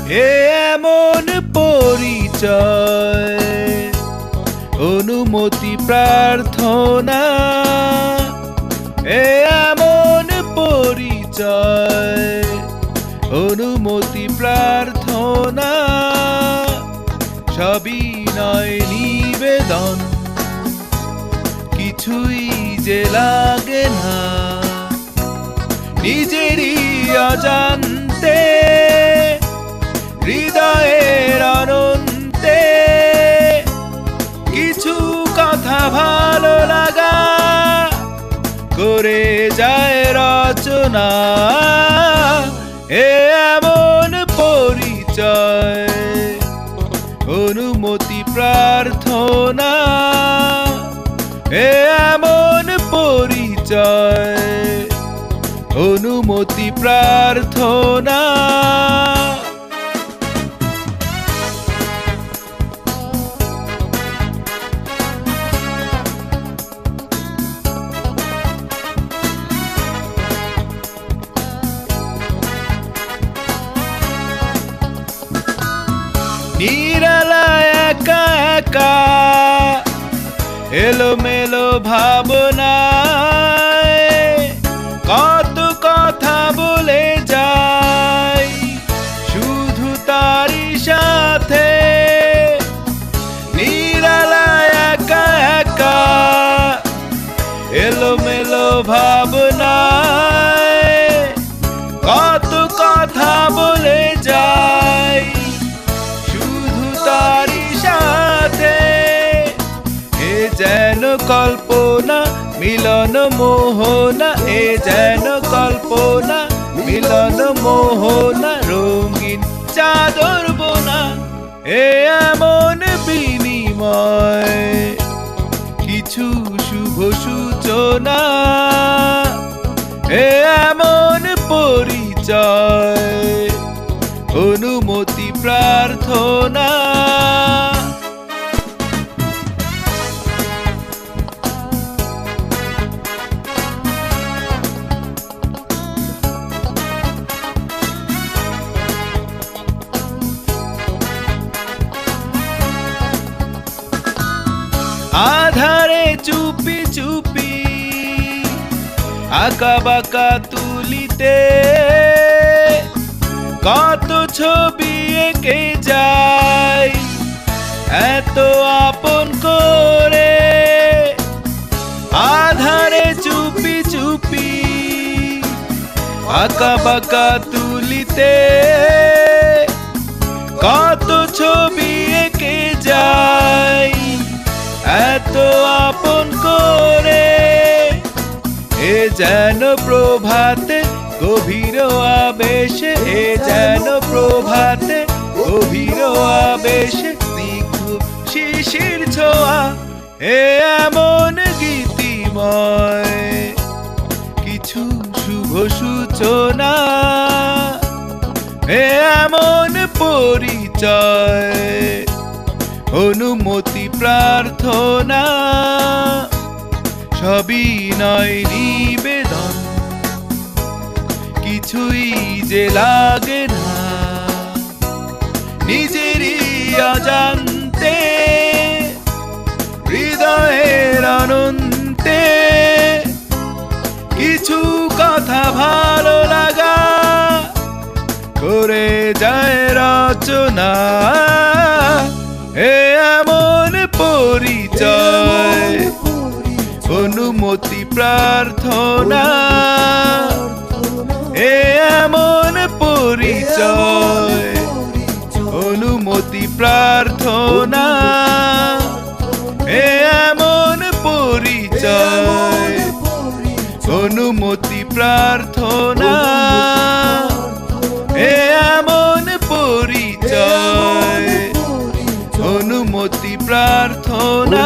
এ এমন পরিচয় অনুমতি প্রার্থনা, এ এমন পরিচয় অনুমতি প্রার্থনা, সবই নয় নিবেদন, কিছুই যে লাগে না, নিজেরই অজান্তে হৃদয়ের অনন্তে কিছু কথা ভালো লাগা করে যায় রচনা। এ এমন পরিচয় অনুমতি প্রার্থনা, এ এমন পরিচয় অনুমতি প্রার্থনা। নিরালায় একা একা এলোমেলো ভাবনায় কত কথা বলে যায় শুধু তারই সাথে। নিরালায় একা একা এলোমেলো ভাবনায় কত কথা বলে যায় তারি সাথে। এ যেন কল্পনা মিলন মোহনা, এ যেন কল্পনা মিলন মোহনা, রঙিন চাদর বোনা এ এমন বিনিময়, কিছু শুভ সূচনা। এ এমন পরিচয় অনুমতি প্রার্থনা। আধারে চুপি চুপি আঁকা বাঁকা তুলিতে কত ছবি এঁকে যায় এত আপন করে। আধারে চুপি চুপি আঁকা বাঁকা তুলিতে কত ছবি এঁকে যায় এত আপন করে। এ যেন প্রভাতে গভীর আবেশে, এ যেন প্রভাতে গভীর আবেশে স্নিগ্ধ শিশির ছোঁয়া। এ এমন গীতিময় কিছু শুভ সূচনা, এ এমন পরিচয় অনুমতি প্রার্থনা, সবই নয় নিবেদন, কিছুই যে লাগে না, নিজেরই অজান্তে হৃদয়ের অনন্তে কিছু কথা ভালো লাগা করে যায় রচনা। এ এমন পরিচয় অনুমতি প্রার্থনা, এ এমন পরিচয় অনুমতি প্রার্থনা, এ এমন পরিচয় অনুমতি প্রার্থনা, এ এমন পরিচয় অনুমতি প্রার্থনা।